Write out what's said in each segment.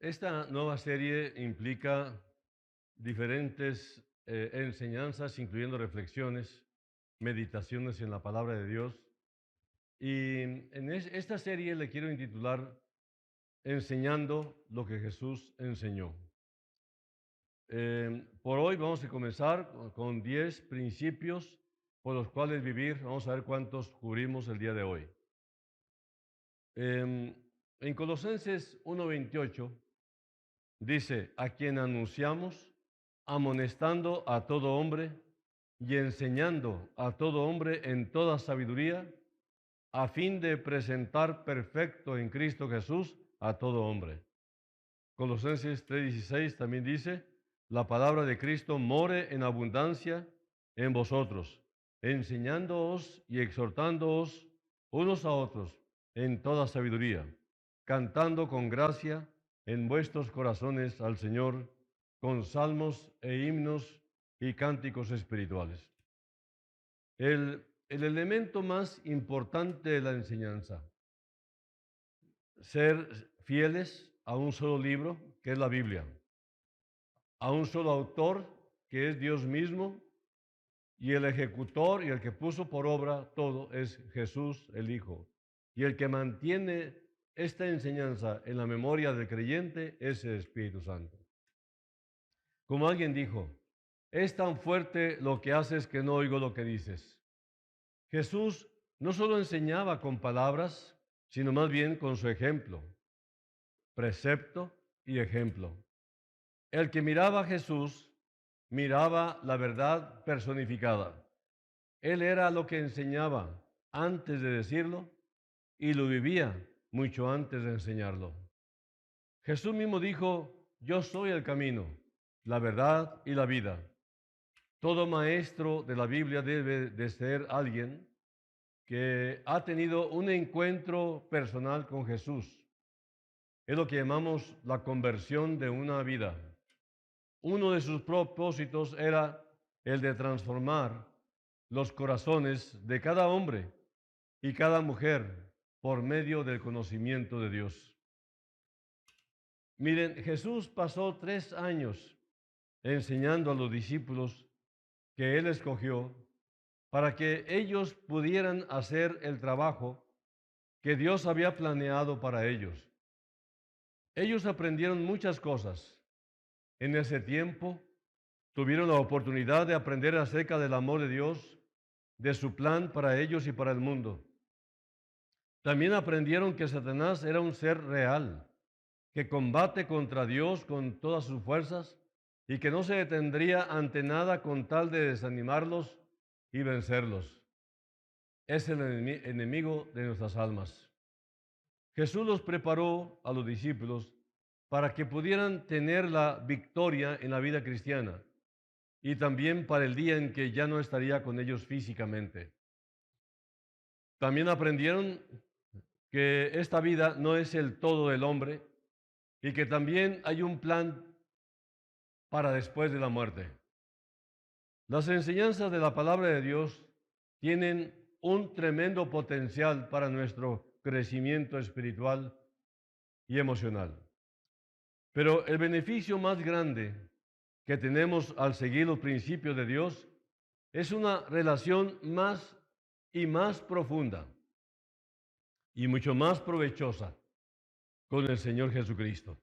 Esta nueva serie implica diferentes enseñanzas, incluyendo reflexiones, meditaciones en la palabra de Dios. Y en esta serie le quiero intitular Enseñando lo que Jesús enseñó. Por hoy vamos a comenzar con 10 principios por los cuales vivir. Vamos a ver cuántos cubrimos el día de hoy. En Colosenses 1:28 dice, a quien anunciamos, amonestando a todo hombre y enseñando a todo hombre en toda sabiduría, a fin de presentar perfecto en Cristo Jesús a todo hombre. Colosenses 3:16 también dice, la palabra de Cristo more en abundancia en vosotros, enseñándoos y exhortándoos unos a otros en toda sabiduría, cantando con gracia en vuestros corazones al Señor, con salmos e himnos y cánticos espirituales. El elemento más importante de la enseñanza, ser fieles a un solo libro, que es la Biblia, a un solo autor, que es Dios mismo, y el ejecutor y el que puso por obra todo es Jesús el Hijo. Y el que mantiene esta enseñanza en la memoria del creyente es el Espíritu Santo. Como alguien dijo, es tan fuerte lo que haces que no oigo lo que dices. Jesús no solo enseñaba con palabras, sino más bien con su ejemplo, precepto y ejemplo. El que miraba a Jesús, miraba la verdad personificada. Él era lo que enseñaba antes de decirlo y lo vivía mucho antes de enseñarlo. Jesús mismo dijo, yo soy el camino, la verdad y la vida. Todo maestro de la Biblia debe de ser alguien que ha tenido un encuentro personal con Jesús. Es lo que llamamos la conversión de una vida. Uno de sus propósitos era el de transformar los corazones de cada hombre y cada mujer por medio del conocimiento de Dios. Miren, Jesús pasó 3 años enseñando a los discípulos que Él escogió para que ellos pudieran hacer el trabajo que Dios había planeado para ellos. Ellos aprendieron muchas cosas. En ese tiempo tuvieron la oportunidad de aprender acerca del amor de Dios, de su plan para ellos y para el mundo. También aprendieron que Satanás era un ser real, que combate contra Dios con todas sus fuerzas y que no se detendría ante nada con tal de desanimarlos y vencerlos. Es el enemigo de nuestras almas. Jesús los preparó a los discípulos para que pudieran tener la victoria en la vida cristiana y también para el día en que ya no estaría con ellos físicamente. También aprendieron que esta vida no es el todo del hombre y que también hay un plan para después de la muerte. Las enseñanzas de la palabra de Dios tienen un tremendo potencial para nuestro crecimiento espiritual y emocional. Pero el beneficio más grande que tenemos al seguir los principios de Dios es una relación más y más profunda y mucho más provechosa con el Señor Jesucristo.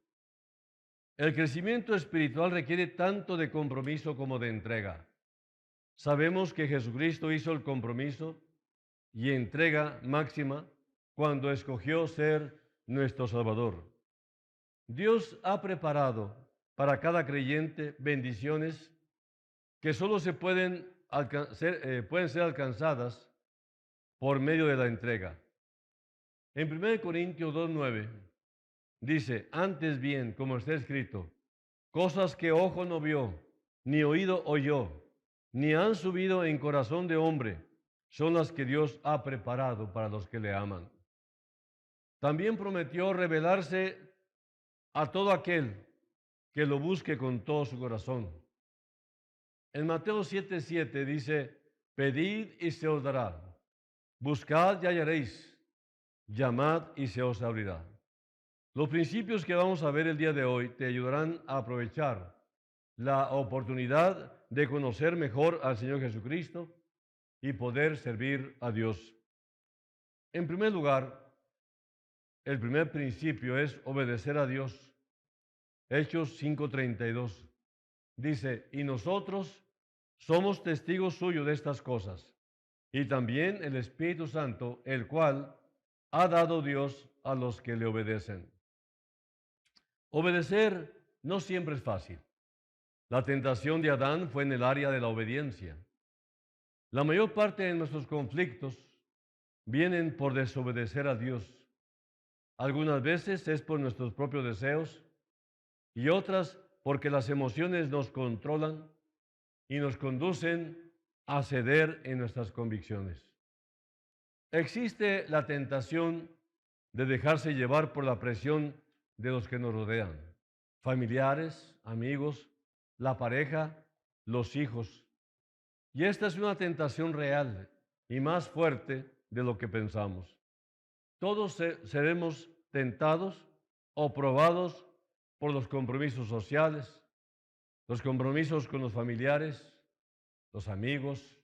El crecimiento espiritual requiere tanto de compromiso como de entrega. Sabemos que Jesucristo hizo el compromiso y entrega máxima cuando escogió ser nuestro Salvador. Dios ha preparado para cada creyente bendiciones que solo se pueden ser alcanzadas por medio de la entrega. En 1 Corintios 2:9 dice, antes bien, como está escrito, cosas que ojo no vio, ni oído oyó, ni han subido en corazón de hombre, son las que Dios ha preparado para los que le aman. También prometió revelarse a todo aquel que lo busque con todo su corazón. En Mateo 7:7 dice, pedid y se os dará, buscad y hallaréis, llamad y se os abrirá. Los principios que vamos a ver el día de hoy te ayudarán a aprovechar la oportunidad de conocer mejor al Señor Jesucristo y poder servir a Dios. En primer lugar, el primer principio es obedecer a Dios. Hechos 5:32 dice, y nosotros somos testigos suyos de estas cosas, y también el Espíritu Santo, el cual ha dado Dios a los que le obedecen. Obedecer no siempre es fácil. La tentación de Adán fue en el área de la obediencia. La mayor parte de nuestros conflictos vienen por desobedecer a Dios. Algunas veces es por nuestros propios deseos y otras porque las emociones nos controlan y nos conducen a ceder en nuestras convicciones. Existe la tentación de dejarse llevar por la presión de los que nos rodean, familiares, amigos, la pareja, los hijos. Y esta es una tentación real y más fuerte de lo que pensamos. Todos seremos tentados o probados por los compromisos sociales, los compromisos con los familiares, los amigos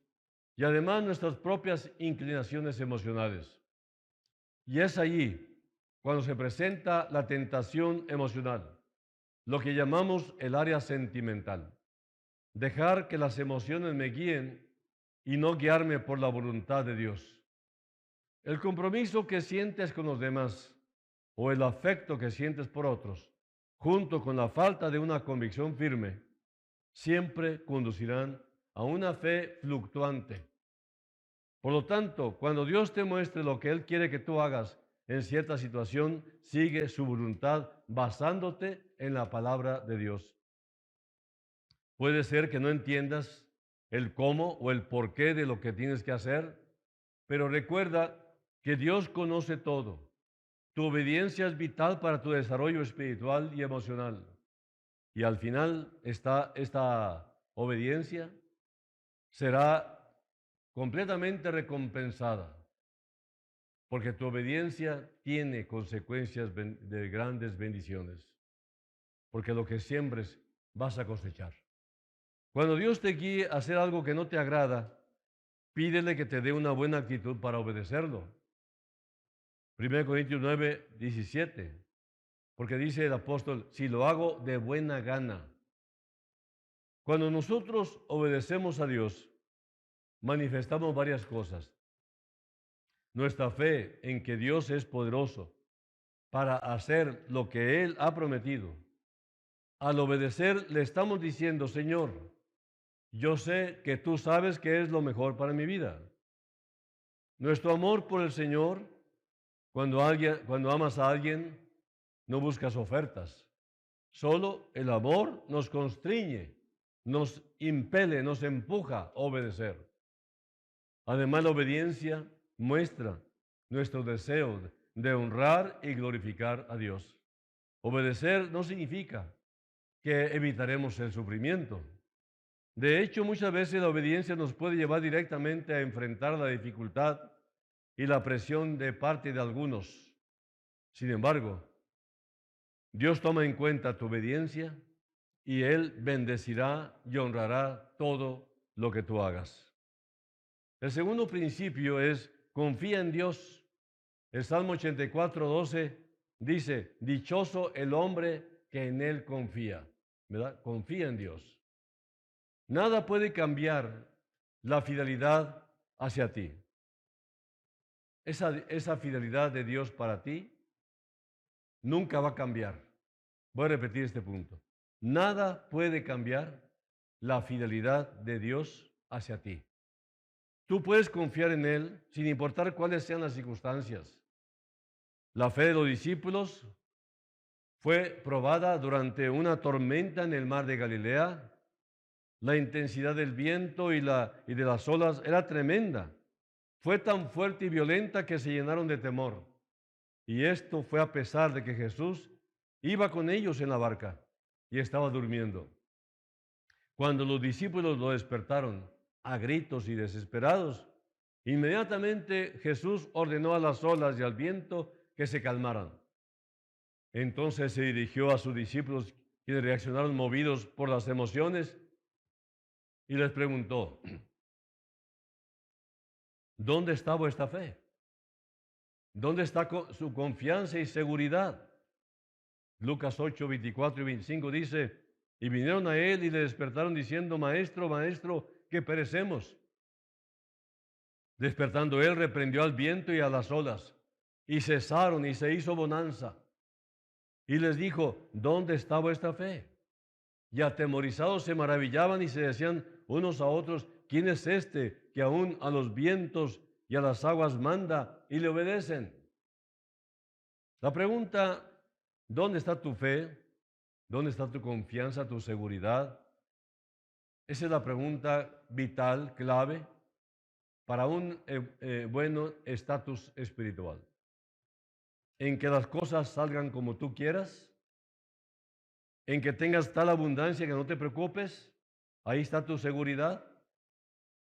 y además nuestras propias inclinaciones emocionales. Y es allí cuando se presenta la tentación emocional, lo que llamamos el área sentimental. Dejar que las emociones me guíen y no guiarme por la voluntad de Dios. El compromiso que sientes con los demás o el afecto que sientes por otros, junto con la falta de una convicción firme, siempre conducirán a una fe fluctuante. Por lo tanto, cuando Dios te muestre lo que Él quiere que tú hagas en cierta situación, sigue su voluntad basándote en la palabra de Dios. Puede ser que no entiendas el cómo o el porqué de lo que tienes que hacer, pero recuerda que Dios conoce todo. Tu obediencia es vital para tu desarrollo espiritual y emocional. Y al final esta obediencia será completamente recompensada, porque tu obediencia tiene consecuencias de grandes bendiciones, porque lo que siembres vas a cosechar. Cuando Dios te guíe a hacer algo que no te agrada, pídele que te dé una buena actitud para obedecerlo. 1 Corintios 9:17, porque dice el apóstol, si lo hago de buena gana. Cuando nosotros obedecemos a Dios, manifestamos varias cosas. Nuestra fe en que Dios es poderoso para hacer lo que Él ha prometido. Al obedecer le estamos diciendo, Señor, yo sé que tú sabes que es lo mejor para mi vida. Nuestro amor por el Señor, cuando amas a alguien, no buscas ofertas. Solo el amor nos constriñe, nos impele, nos empuja a obedecer. Además, la obediencia muestra nuestro deseo de honrar y glorificar a Dios. Obedecer no significa que evitaremos el sufrimiento. De hecho, muchas veces la obediencia nos puede llevar directamente a enfrentar la dificultad y la presión de parte de algunos. Sin embargo, Dios toma en cuenta tu obediencia y Él bendecirá y honrará todo lo que tú hagas. El segundo principio es confía en Dios. El Salmo 84:12 dice, dichoso el hombre que en Él confía. ¿Verdad? Confía en Dios. Nada puede cambiar la fidelidad hacia ti. Esa fidelidad de Dios para ti nunca va a cambiar. Voy a repetir este punto. Nada puede cambiar la fidelidad de Dios hacia ti. Tú puedes confiar en Él sin importar cuáles sean las circunstancias. La fe de los discípulos fue probada durante una tormenta en el mar de Galilea. La intensidad del viento y de las olas era tremenda. Fue tan fuerte y violenta que se llenaron de temor. Y esto fue a pesar de que Jesús iba con ellos en la barca y estaba durmiendo. Cuando los discípulos lo despertaron a gritos y desesperados, inmediatamente Jesús ordenó a las olas y al viento que se calmaran. Entonces se dirigió a sus discípulos, quienes reaccionaron movidos por las emociones, y les preguntó, ¿dónde está vuestra fe? ¿Dónde está su confianza y seguridad? Lucas 8, 24 y 25 dice, y vinieron a él y le despertaron diciendo, Maestro, Maestro, que perecemos. Despertando él, reprendió al viento y a las olas, y cesaron y se hizo bonanza. Y les dijo, ¿dónde está vuestra fe? Y atemorizados se maravillaban y se decían unos a otros, ¿quién es este que aún a los vientos y a las aguas manda y le obedecen? La pregunta, ¿dónde está tu fe? ¿Dónde está tu confianza, tu seguridad? Esa es la pregunta vital, clave, para un bueno estatus espiritual. En que las cosas salgan como tú quieras, en que tengas tal abundancia que no te preocupes, ahí está tu seguridad.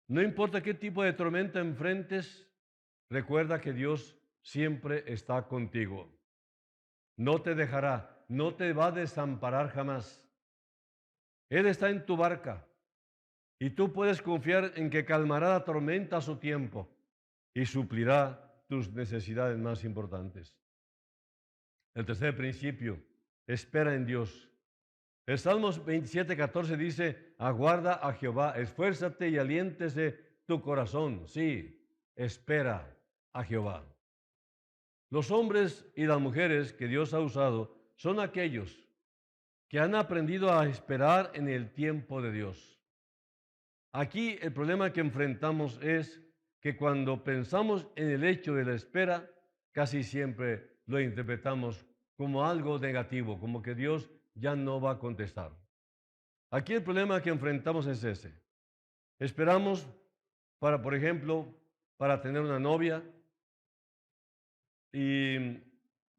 No importa qué tipo de tormenta enfrentes, recuerda que Dios siempre está contigo. No te dejará, no te va a desamparar jamás. Él está en tu barca y tú puedes confiar en que calmará la tormenta a su tiempo y suplirá tus necesidades más importantes. El tercer principio, espera en Dios. El Salmos 27:14 dice, aguarda a Jehová, esfuérzate y aliéntese tu corazón. Sí, espera a Jehová. Los hombres y las mujeres que Dios ha usado son aquellos que han aprendido a esperar en el tiempo de Dios. Aquí el problema que enfrentamos es que cuando pensamos en el hecho de la espera, casi siempre lo interpretamos como algo negativo, como que Dios ya no va a contestar. Aquí el problema que enfrentamos es ese. Esperamos para, por ejemplo, para tener una novia y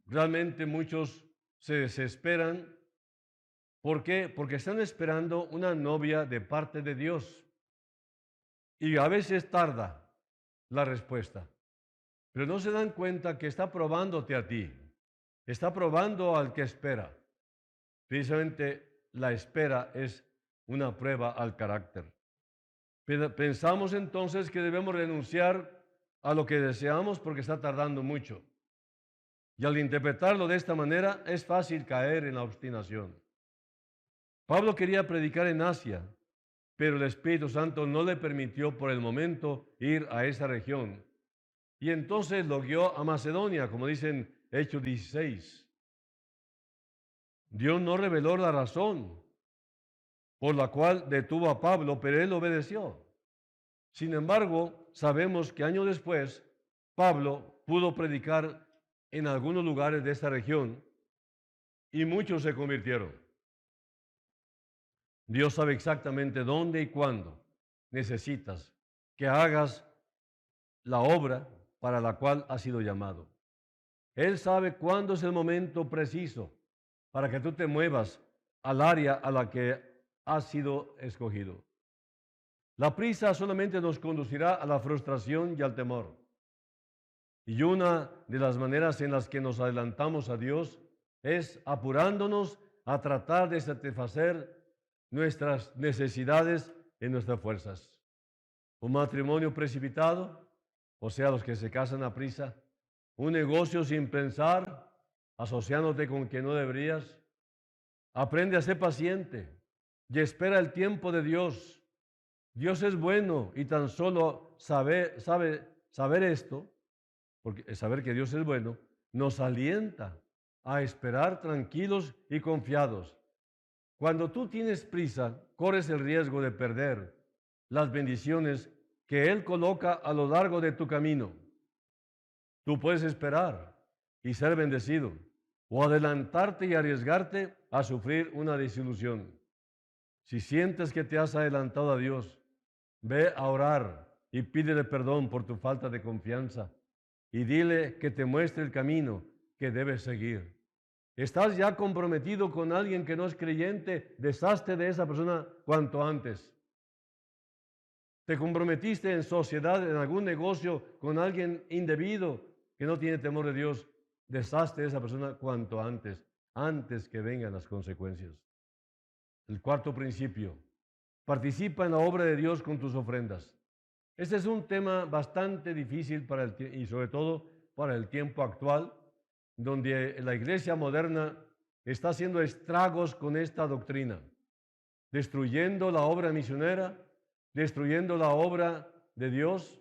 realmente muchos se desesperan. ¿Por qué? Porque están esperando una novia de parte de Dios y a veces tarda la respuesta, pero no se dan cuenta que está probándote a ti, está probando al que espera. Precisamente la espera es una prueba al carácter. Pensamos entonces que debemos renunciar a lo que deseamos porque está tardando mucho. Y al interpretarlo de esta manera es fácil caer en la obstinación. Pablo quería predicar en Asia, pero el Espíritu Santo no le permitió por el momento ir a esa región. Y entonces lo guió a Macedonia, como dicen Hechos 16. Dios no reveló la razón por la cual detuvo a Pablo, pero él obedeció. Sin embargo, sabemos que años después, Pablo pudo predicar en algunos lugares de esta región y muchos se convirtieron. Dios sabe exactamente dónde y cuándo necesitas que hagas la obra para la cual has sido llamado. Él sabe cuándo es el momento preciso para que tú te muevas al área a la que has sido escogido. La prisa solamente nos conducirá a la frustración y al temor. Y una de las maneras en las que nos adelantamos a Dios es apurándonos a tratar de satisfacer nuestras necesidades en nuestras fuerzas. Un matrimonio precipitado, o sea, los que se casan a prisa, un negocio sin pensar, asociándote con quien no deberías. Aprende a ser paciente y espera el tiempo de Dios. Dios es bueno y tan solo saber esto, porque saber que Dios es bueno, nos alienta a esperar tranquilos y confiados. Cuando tú tienes prisa, corres el riesgo de perder las bendiciones que Él coloca a lo largo de tu camino. Tú puedes esperar y ser bendecido, o adelantarte y arriesgarte a sufrir una desilusión. Si sientes que te has adelantado a Dios, ve a orar y pídele perdón por tu falta de confianza y dile que te muestre el camino que debes seguir. ¿Estás ya comprometido con alguien que no es creyente? Deshazte de esa persona cuanto antes. ¿Te comprometiste en sociedad, en algún negocio, con alguien indebido que no tiene temor de Dios? Deshazte de esa persona cuanto antes. antes que vengan las consecuencias. El cuarto principio, participa en la obra de Dios con tus ofrendas. Este es un tema bastante difícil y sobre todo para el tiempo actual, donde la iglesia moderna está haciendo estragos con esta doctrina, destruyendo la obra misionera, destruyendo la obra de Dios,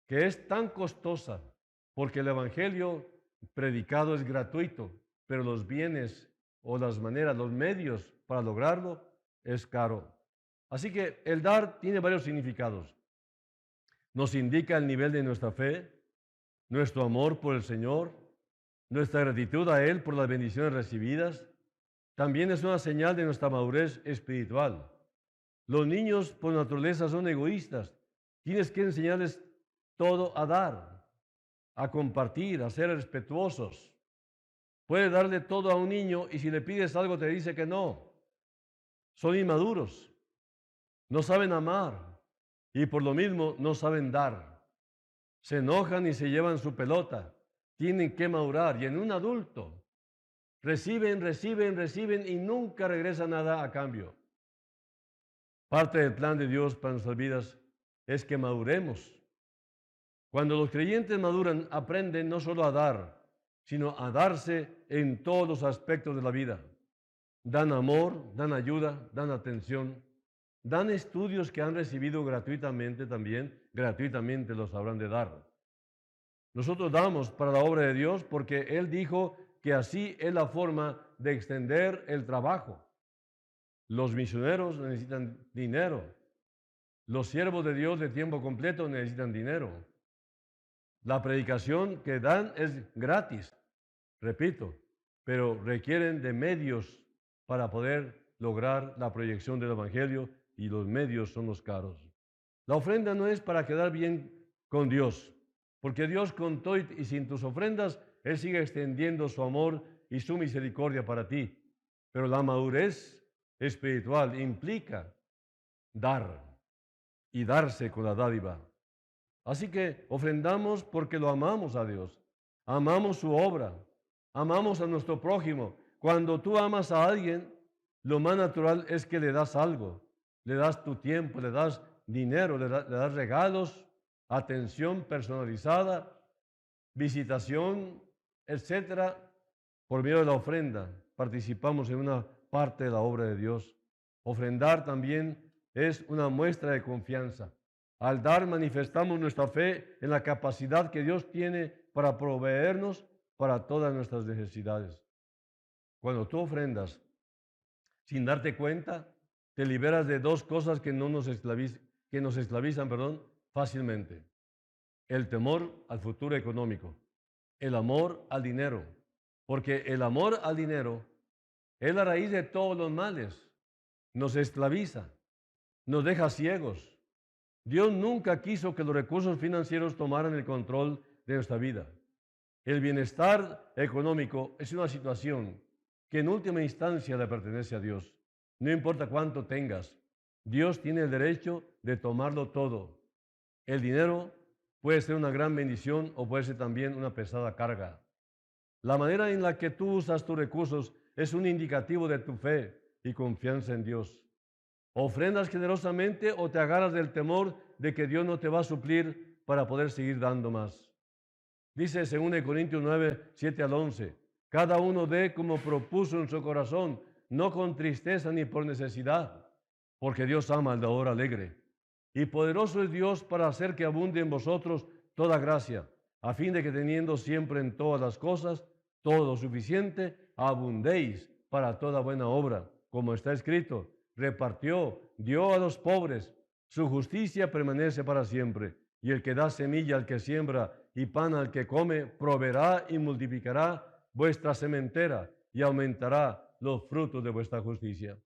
que es tan costosa, porque el evangelio predicado es gratuito, pero los bienes o las maneras, los medios para lograrlo es caro. Así que el dar tiene varios significados. Nos indica el nivel de nuestra fe, nuestro amor por el Señor, nuestra gratitud a Él por las bendiciones recibidas. También es una señal de nuestra madurez espiritual. Los niños por naturaleza son egoístas. Tienes que enseñarles todo a dar, a compartir, a ser respetuosos. Puedes darle todo a un niño y si le pides algo te dice que no. Son inmaduros, no saben amar y por lo mismo no saben dar. Se enojan y se llevan su pelota. Tienen que madurar. Y en un adulto reciben y nunca regresa nada a cambio. Parte del plan de Dios para nuestras vidas es que maduremos. Cuando los creyentes maduran, aprenden no solo a dar, sino a darse en todos los aspectos de la vida. Dan amor, dan ayuda, dan atención, dan estudios que han recibido gratuitamente también, gratuitamente los habrán de dar. Nosotros damos para la obra de Dios porque Él dijo que así es la forma de extender el trabajo. Los misioneros necesitan dinero. Los siervos de Dios de tiempo completo necesitan dinero. La predicación que dan es gratis, repito, pero requieren de medios para poder lograr la proyección del Evangelio y los medios son los caros. La ofrenda no es para quedar bien con Dios, porque Dios con todo y sin tus ofrendas, Él sigue extendiendo su amor y su misericordia para ti. Pero la madurez espiritual implica dar y darse con la dádiva. Así que ofrendamos porque lo amamos a Dios, amamos su obra, amamos a nuestro prójimo. Cuando tú amas a alguien, lo más natural es que le das algo, le das tu tiempo, le das dinero, le das regalos, atención personalizada, visitación, etcétera. Por medio de la ofrenda participamos en una parte de la obra de Dios. Ofrendar también es una muestra de confianza. Al dar manifestamos nuestra fe en la capacidad que Dios tiene para proveernos para todas nuestras necesidades. Cuando tú ofrendas sin darte cuenta, te liberas de dos cosas que nos esclavizan, fácilmente. El temor al futuro económico, el amor al dinero, porque el amor al dinero es la raíz de todos los males. Nos esclaviza, nos deja ciegos. Dios nunca quiso que los recursos financieros tomaran el control de nuestra vida. El bienestar económico es una situación que en última instancia le pertenece a Dios. No importa cuánto tengas, Dios tiene el derecho de tomarlo todo. El dinero puede ser una gran bendición o puede ser también una pesada carga. La manera en la que tú usas tus recursos es un indicativo de tu fe y confianza en Dios. ¿Ofrendas generosamente o te agarras del temor de que Dios no te va a suplir para poder seguir dando más? Dice 2 Corintios 9, 7 al 11, cada uno dé como propuso en su corazón, no con tristeza ni por necesidad, porque Dios ama al dador alegre. Y poderoso es Dios para hacer que abunde en vosotros toda gracia, a fin de que teniendo siempre en todas las cosas todo suficiente, abundéis para toda buena obra, como está escrito, repartió, dio a los pobres, su justicia permanece para siempre, y el que da semilla al que siembra y pan al que come, proveerá y multiplicará vuestra sementera y aumentará los frutos de vuestra justicia,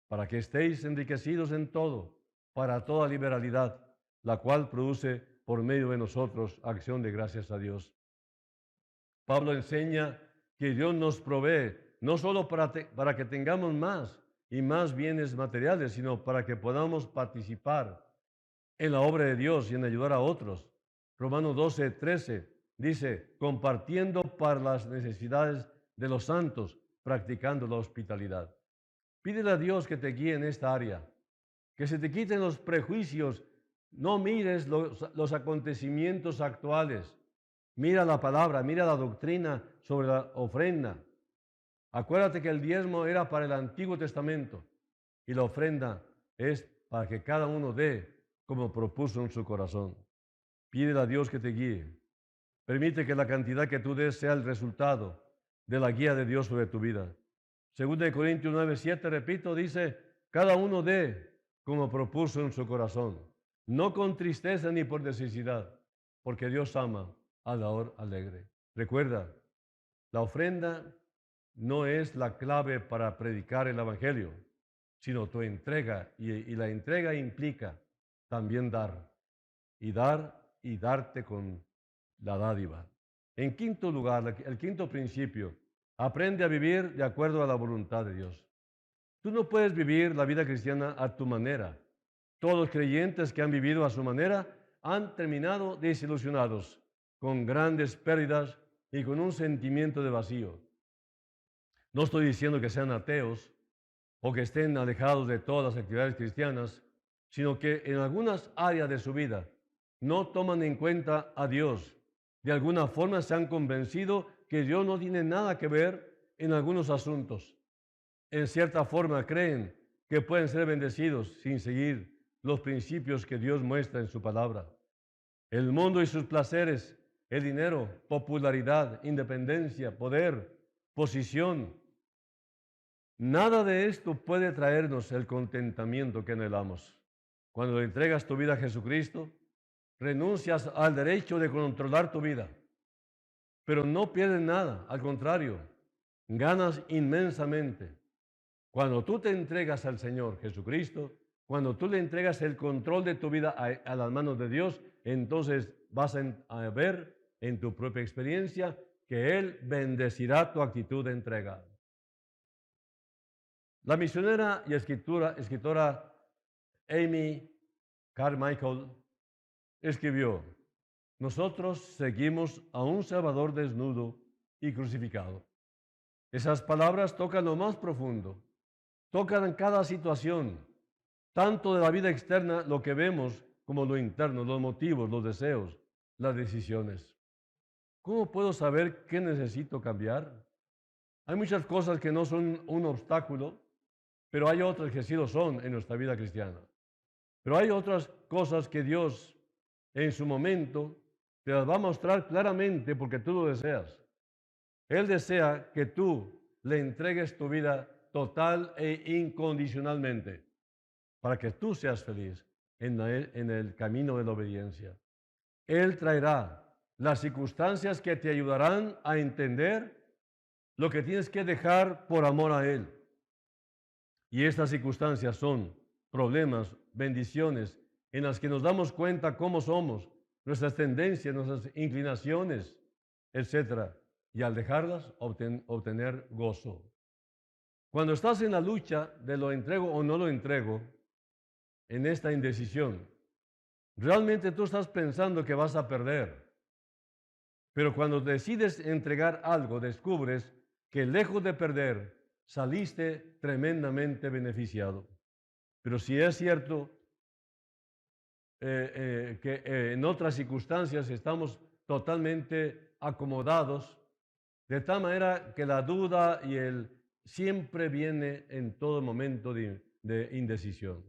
para que estéis enriquecidos en todo, para toda liberalidad, la cual produce por medio de nosotros acción de gracias a Dios. Pablo enseña que Dios nos provee no solo para que tengamos más y más bienes materiales, sino para que podamos participar en la obra de Dios y en ayudar a otros. Romanos 12, 13 dice, compartiendo para las necesidades de los santos practicando la hospitalidad. Pídele a Dios que te guíe en esta área, que se te quiten los prejuicios. No mires los acontecimientos actuales. Mira la palabra, mira la doctrina sobre la ofrenda. Acuérdate que el diezmo era para el Antiguo Testamento y la ofrenda es para que cada uno dé como propuso en su corazón. Pídele a Dios que te guíe. Permite que la cantidad que tú des sea el resultado de la guía de Dios sobre tu vida. Segunda de Corintios 9:7, repito, dice, cada uno dé como propuso en su corazón, no con tristeza ni por necesidad, porque Dios ama al dador alegre. Recuerda, la ofrenda no es la clave para predicar el Evangelio, sino tu entrega, y la entrega implica también dar y darte con la dádiva. En quinto lugar, el quinto principio, aprende a vivir de acuerdo a la voluntad de Dios. Tú no puedes vivir la vida cristiana a tu manera. Todos los creyentes que han vivido a su manera han terminado desilusionados, con grandes pérdidas y con un sentimiento de vacío. No estoy diciendo que sean ateos o que estén alejados de todas las actividades cristianas, sino que en algunas áreas de su vida no toman en cuenta a Dios. De alguna forma se han convencido que Dios no tiene nada que ver en algunos asuntos. En cierta forma creen que pueden ser bendecidos sin seguir los principios que Dios muestra en su palabra. El mundo y sus placeres, el dinero, popularidad, independencia, poder, posición, nada de esto puede traernos el contentamiento que anhelamos. Cuando le entregas tu vida a Jesucristo, renuncias al derecho de controlar tu vida, pero no pierdes nada, al contrario, ganas inmensamente. Cuando tú te entregas al Señor Jesucristo, cuando tú le entregas el control de tu vida a las manos de Dios, entonces vas a ver en tu propia experiencia que Él bendecirá tu actitud de entrega. La misionera y escritora Amy Carmichael escribió, nosotros seguimos a un Salvador desnudo y crucificado. Esas palabras tocan lo más profundo, tocan cada situación, tanto de la vida externa, lo que vemos, como lo interno, los motivos, los deseos, las decisiones. ¿Cómo puedo saber qué necesito cambiar? Hay muchas cosas que no son un obstáculo, pero hay otras que sí lo son en nuestra vida cristiana. Pero hay otras cosas que Dios en su momento te las va a mostrar claramente porque tú lo deseas. Él desea que tú le entregues tu vida total e incondicionalmente para que tú seas feliz en el camino de la obediencia. Él traerá las circunstancias que te ayudarán a entender lo que tienes que dejar por amor a Él. Y estas circunstancias son problemas, bendiciones, en las que nos damos cuenta cómo somos, nuestras tendencias, nuestras inclinaciones, etc. Y al dejarlas, obtener gozo. Cuando estás en la lucha de lo entrego o no lo entrego, en esta indecisión, realmente tú estás pensando que vas a perder. Pero cuando decides entregar algo, descubres que lejos de perder, saliste tremendamente beneficiado. Pero si es cierto que en otras circunstancias estamos totalmente acomodados, de tal manera que la duda y el siempre viene en todo momento de indecisión.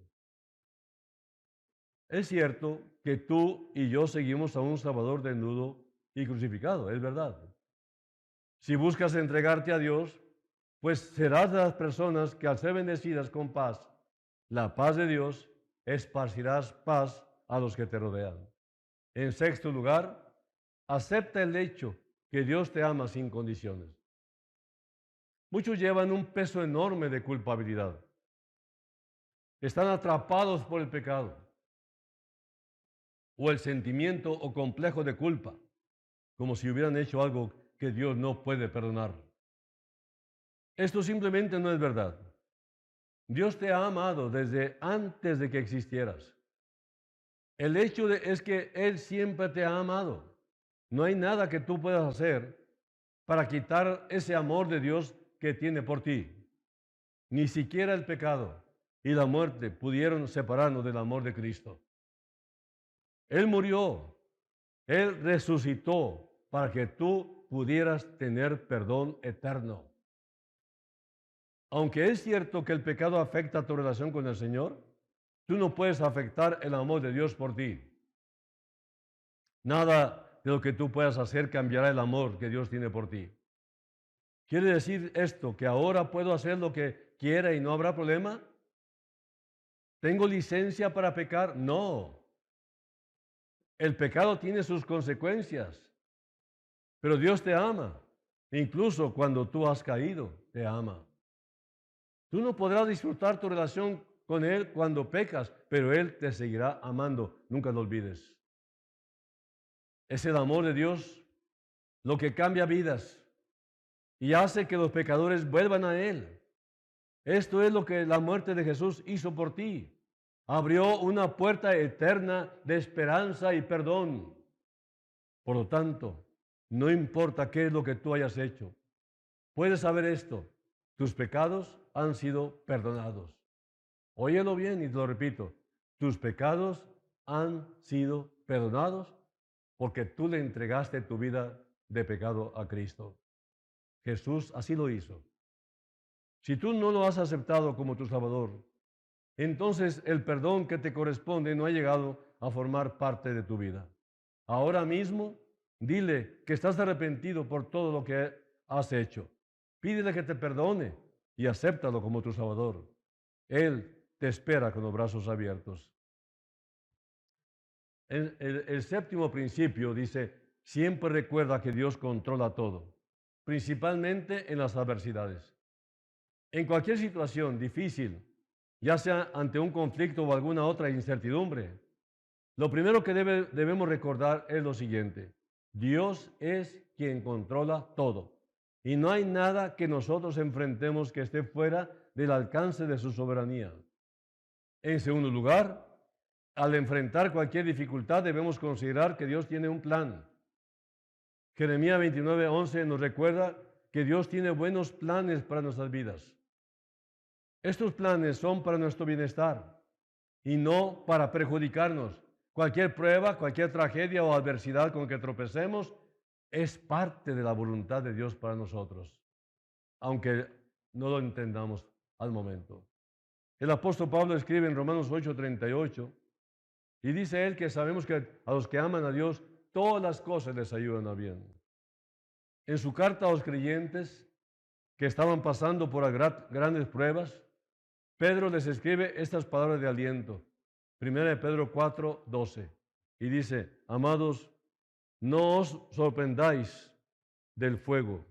Es cierto que tú y yo seguimos a un Salvador desnudo y crucificado, es verdad. Si buscas entregarte a Dios, pues serás de las personas que al ser bendecidas con paz, la paz de Dios, esparcirás paz a los que te rodean. En sexto lugar, acepta el hecho que Dios te ama sin condiciones. Muchos llevan un peso enorme de culpabilidad. Están atrapados por el pecado o el sentimiento o complejo de culpa, como si hubieran hecho algo que Dios no puede perdonar. Esto simplemente no es verdad. Dios te ha amado desde antes de que existieras. El hecho es que Él siempre te ha amado. No hay nada que tú puedas hacer para quitar ese amor de Dios que tiene por ti. Ni siquiera el pecado y la muerte pudieron separarnos del amor de Cristo. Él murió, Él resucitó para que tú pudieras tener perdón eterno. Aunque es cierto que el pecado afecta tu relación con el Señor, tú no puedes afectar el amor de Dios por ti. Nada de lo que tú puedas hacer cambiará el amor que Dios tiene por ti. ¿Quiere decir esto que ahora puedo hacer lo que quiera y no habrá problema? ¿Tengo licencia para pecar? No. El pecado tiene sus consecuencias, pero Dios te ama. Incluso cuando tú has caído, te ama. Tú no podrás disfrutar tu relación con Él cuando pecas, pero Él te seguirá amando. Nunca lo olvides. Es el amor de Dios lo que cambia vidas y hace que los pecadores vuelvan a Él. Esto es lo que la muerte de Jesús hizo por ti. Abrió una puerta eterna de esperanza y perdón. Por lo tanto, no importa qué es lo que tú hayas hecho, puedes saber esto: tus pecados han sido perdonados. Óyelo bien y te lo repito: tus pecados han sido perdonados porque tú le entregaste tu vida de pecado a Cristo. Jesús así lo hizo. Si tú no lo has aceptado como tu Salvador, entonces el perdón que te corresponde no ha llegado a formar parte de tu vida. Ahora mismo, dile que estás arrepentido por todo lo que has hecho. Pídele que te perdone y acéptalo como tu Salvador. Él te espera con los brazos abiertos. El séptimo principio dice: siempre recuerda que Dios controla todo, principalmente en las adversidades. En cualquier situación difícil, ya sea ante un conflicto o alguna otra incertidumbre, lo primero que debemos recordar es lo siguiente: Dios es quien controla todo y no hay nada que nosotros enfrentemos que esté fuera del alcance de su soberanía. En segundo lugar, al enfrentar cualquier dificultad debemos considerar que Dios tiene un plan. Jeremías 29:11 nos recuerda que Dios tiene buenos planes para nuestras vidas. Estos planes son para nuestro bienestar y no para perjudicarnos. Cualquier prueba, cualquier tragedia o adversidad con que tropecemos es parte de la voluntad de Dios para nosotros, aunque no lo entendamos al momento. El apóstol Pablo escribe en Romanos 8:38 y dice él que sabemos que a los que aman a Dios todas las cosas les ayudan a bien. En su carta a los creyentes que estaban pasando por grandes pruebas, Pedro les escribe estas palabras de aliento. Primera de Pedro 4:12. Y dice: amados, no os sorprendáis del fuego.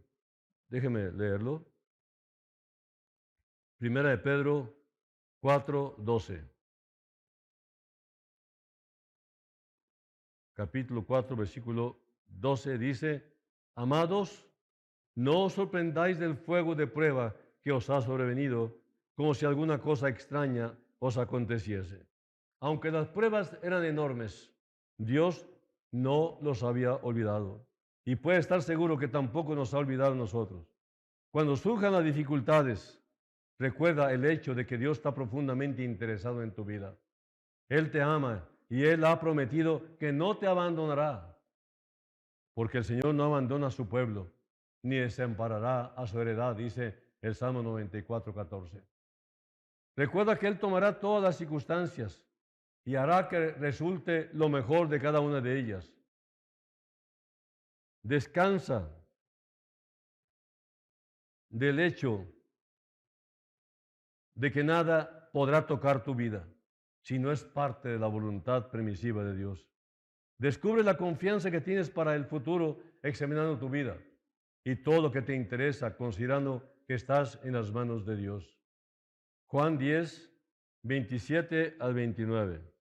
Déjeme leerlo. Primera de Pedro 4:12. Capítulo 4, versículo 12 dice: amados, no os sorprendáis del fuego de prueba que os ha sobrevenido, como si alguna cosa extraña os aconteciese. Aunque las pruebas eran enormes, Dios no los había olvidado. Y puede estar seguro que tampoco nos ha olvidado a nosotros. Cuando surjan las dificultades, recuerda el hecho de que Dios está profundamente interesado en tu vida. Él te ama y Él ha prometido que no te abandonará, porque el Señor no abandona a su pueblo, ni desamparará a su heredad, dice el Salmo 94:14. Recuerda que Él tomará todas las circunstancias y hará que resulte lo mejor de cada una de ellas. Descansa del hecho de que nada podrá tocar tu vida si no es parte de la voluntad permisiva de Dios. Descubre la confianza que tienes para el futuro examinando tu vida y todo lo que te interesa considerando que estás en las manos de Dios. Juan 10, 27 al 29.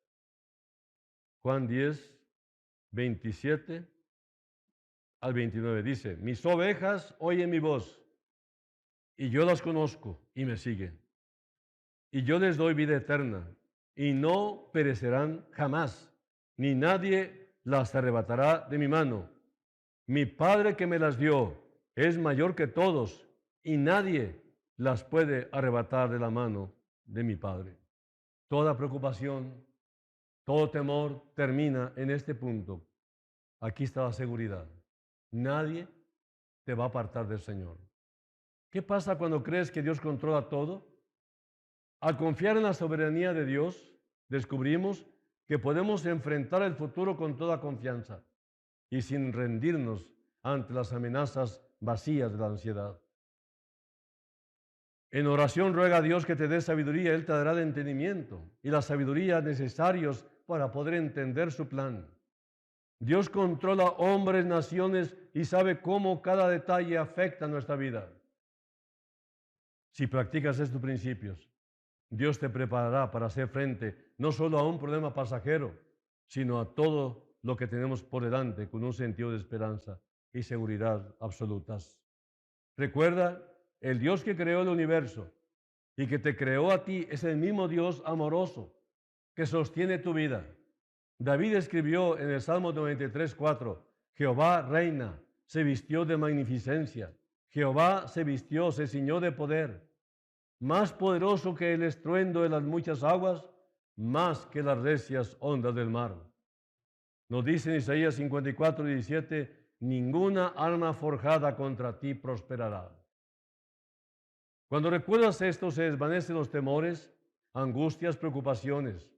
Juan 10, 27 al 29 dice: mis ovejas oyen mi voz y yo las conozco y me siguen. Y yo les doy vida eterna y no perecerán jamás, ni nadie las arrebatará de mi mano. Mi Padre que me las dio es mayor que todos y nadie las puede arrebatar de la mano de mi Padre. Toda preocupación, todo temor termina en este punto. Aquí está la seguridad. Nadie te va a apartar del Señor. ¿Qué pasa cuando crees que Dios controla todo? Al confiar en la soberanía de Dios, descubrimos que podemos enfrentar el futuro con toda confianza y sin rendirnos ante las amenazas vacías de la ansiedad. En oración ruega a Dios que te dé sabiduría, Él te dará el entendimiento y la sabiduría necesarios para poder entender su plan. Dios controla hombres, naciones y sabe cómo cada detalle afecta nuestra vida. Si practicas estos principios, Dios te preparará para hacer frente no solo a un problema pasajero, sino a todo lo que tenemos por delante con un sentido de esperanza y seguridad absolutas. Recuerda, el Dios que creó el universo y que te creó a ti es el mismo Dios amoroso que sostiene tu vida. David escribió en el Salmo 93:4, Jehová reina, se vistió de magnificencia. Jehová se vistió, se ciñó de poder. Más poderoso que el estruendo de las muchas aguas, más que las recias ondas del mar. Nos dice en Isaías 54:17, ninguna arma forjada contra ti prosperará. Cuando recuerdas esto, se desvanecen los temores, angustias, preocupaciones.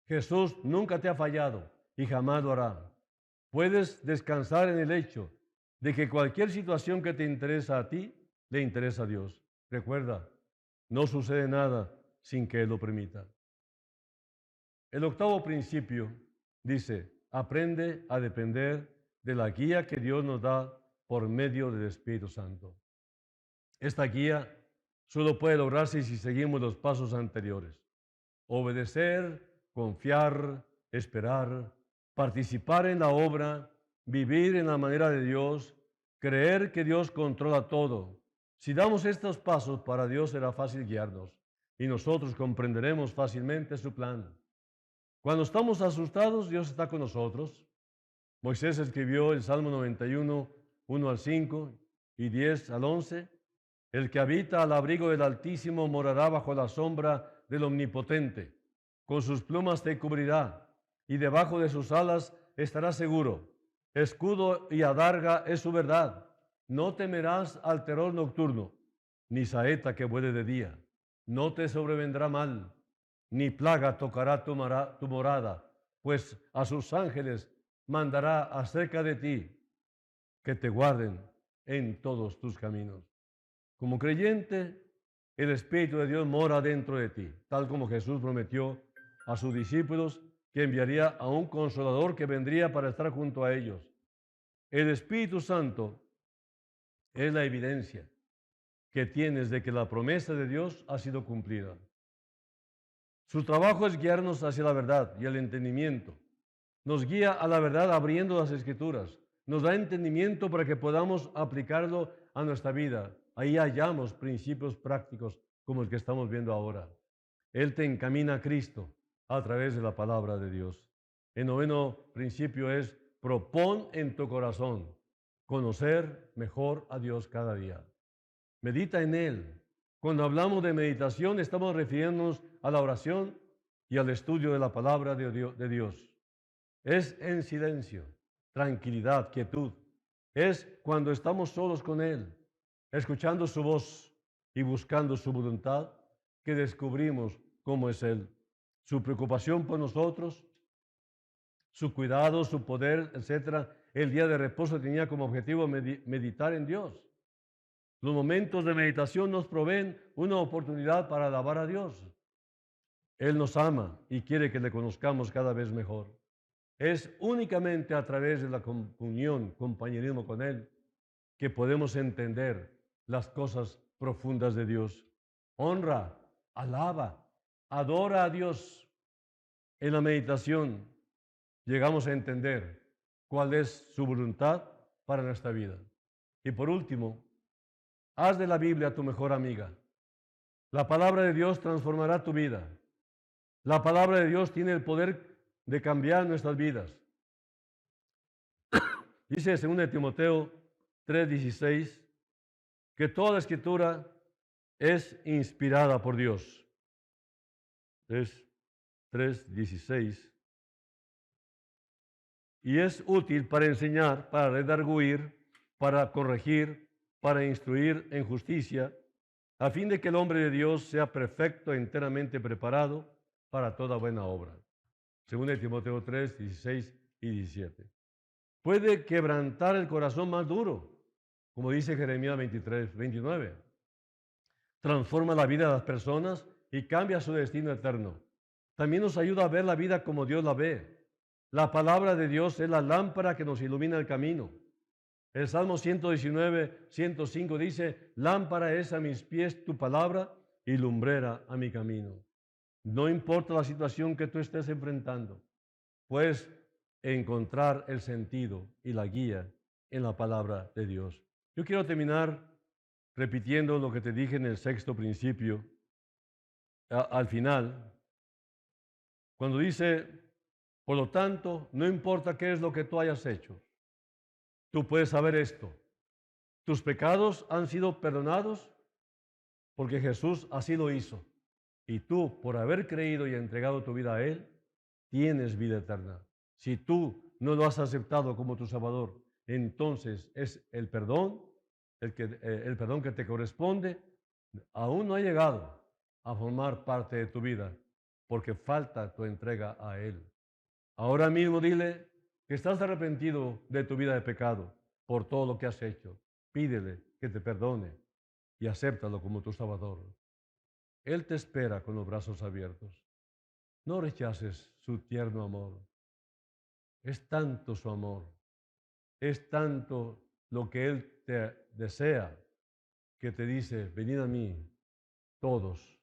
Jesús nunca te ha fallado y jamás lo hará. Puedes descansar en el hecho de que cualquier situación que te interesa a ti, le interesa a Dios. Recuerda, no sucede nada sin que Él lo permita. El octavo principio dice, aprende a depender de la guía que Dios nos da por medio del Espíritu Santo. Esta guía solo puede lograrse si seguimos los pasos anteriores. Obedecer, confiar, esperar, participar en la obra, vivir en la manera de Dios, creer que Dios controla todo. Si damos estos pasos, para Dios será fácil guiarnos y nosotros comprenderemos fácilmente su plan. Cuando estamos asustados, Dios está con nosotros. Moisés escribió el Salmo 91, 1 al 5 y 10 al 11. El que habita al abrigo del Altísimo morará bajo la sombra del Omnipotente. Con sus plumas te cubrirá y debajo de sus alas estarás seguro. Escudo y adarga es su verdad. No temerás al terror nocturno, ni saeta que vuele de día. No te sobrevendrá mal, ni plaga tocará tu morada, pues a sus ángeles mandará acerca de ti, que te guarden en todos tus caminos. Como creyente, el Espíritu de Dios mora dentro de ti, tal como Jesús prometió a sus discípulos que enviaría a un consolador que vendría para estar junto a ellos. El Espíritu Santo es la evidencia que tienes de que la promesa de Dios ha sido cumplida. Su trabajo es guiarnos hacia la verdad y el entendimiento. Nos guía a la verdad abriendo las Escrituras. Nos da entendimiento para que podamos aplicarlo a nuestra vida. Ahí hallamos principios prácticos como el que estamos viendo ahora. Él te encamina a Cristo a través de la palabra de Dios. El noveno principio es, propón en tu corazón conocer mejor a Dios cada día. Medita en Él. Cuando hablamos de meditación, estamos refiriéndonos a la oración y al estudio de la palabra de Dios. Es en silencio, tranquilidad, quietud. Es cuando estamos solos con Él, escuchando su voz y buscando su voluntad, que descubrimos cómo es Él. Su preocupación por nosotros, su cuidado, su poder, etc. El día de reposo tenía como objetivo meditar en Dios. Los momentos de meditación nos proveen una oportunidad para alabar a Dios. Él nos ama y quiere que le conozcamos cada vez mejor. Es únicamente a través de la comunión, compañerismo con Él, que podemos entender las cosas profundas de Dios. Honra, alaba, adora a Dios. En la meditación llegamos a entender cuál es su voluntad para nuestra vida. Y por último, haz de la Biblia tu mejor amiga. La palabra de Dios transformará tu vida. La palabra de Dios tiene el poder de cambiar nuestras vidas. Dice 2 Timoteo 3:16, que toda la Escritura es inspirada por Dios. Es 3:16. Y es útil para enseñar, para redarguir, para corregir, para instruir en justicia, a fin de que el hombre de Dios sea perfecto, enteramente preparado para toda buena obra. Según Timoteo 3:16 y 17. Puede quebrantar el corazón más duro, como dice Jeremías 23:29. Transforma la vida de las personas y cambia su destino eterno. También nos ayuda a ver la vida como Dios la ve. La palabra de Dios es la lámpara que nos ilumina el camino. El Salmo 119:105 dice: lámpara es a mis pies tu palabra y lumbrera a mi camino. No importa la situación que tú estés enfrentando, puedes encontrar el sentido y la guía en la palabra de Dios. Yo quiero terminar repitiendo lo que te dije en el sexto principio, al final, cuando dice: por lo tanto, no importa qué es lo que tú hayas hecho, tú puedes saber esto: tus pecados han sido perdonados porque Jesús así lo hizo. Y tú, por haber creído y entregado tu vida a Él, tienes vida eterna. Si tú no lo has aceptado como tu Salvador, entonces es el perdón, el perdón que te corresponde, aún no ha llegado a formar parte de tu vida, porque falta tu entrega a Él. Ahora mismo dile que estás arrepentido de tu vida de pecado por todo lo que has hecho. Pídele que te perdone y acéptalo como tu Salvador. Él te espera con los brazos abiertos. No rechaces su tierno amor. Es tanto su amor, es tanto lo que Él te desea, que te dice: venid a mí todos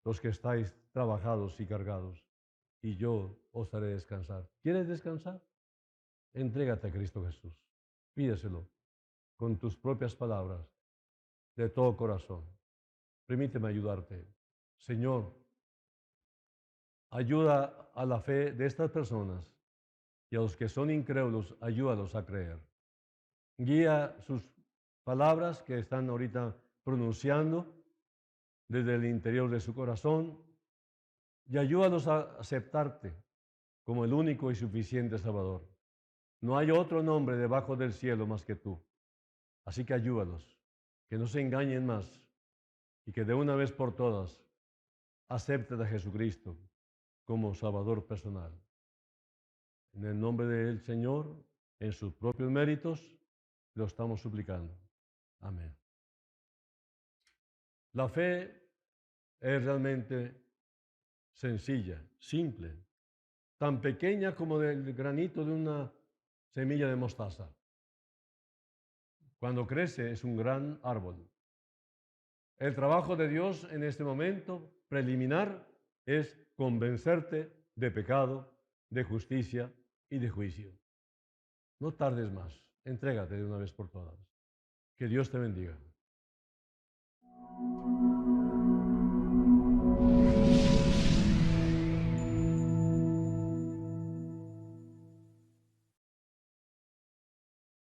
los que estáis trabajados y cargados, y yo os haré descansar. ¿Quieres descansar? Entrégate a Cristo Jesús. Pídeselo con tus propias palabras, de todo corazón. Permíteme ayudarte. Señor, ayuda a la fe de estas personas, y a los que son incrédulos, ayúdalos a creer. Guía sus palabras que están ahorita pronunciando desde el interior de su corazón, y ayúdalos a aceptarte como el único y suficiente Salvador. No hay otro nombre debajo del cielo más que tú. Así que ayúdalos, que no se engañen más, y que de una vez por todas acepten a Jesucristo como Salvador personal. En el nombre del Señor, en sus propios méritos, lo estamos suplicando. Amén. La fe es realmente sencilla, simple, tan pequeña como el granito de una semilla de mostaza. Cuando crece es un gran árbol. El trabajo de Dios en este momento preliminar es convencerte de pecado, de justicia y de juicio. No tardes más, entrégate de una vez por todas. Que Dios te bendiga.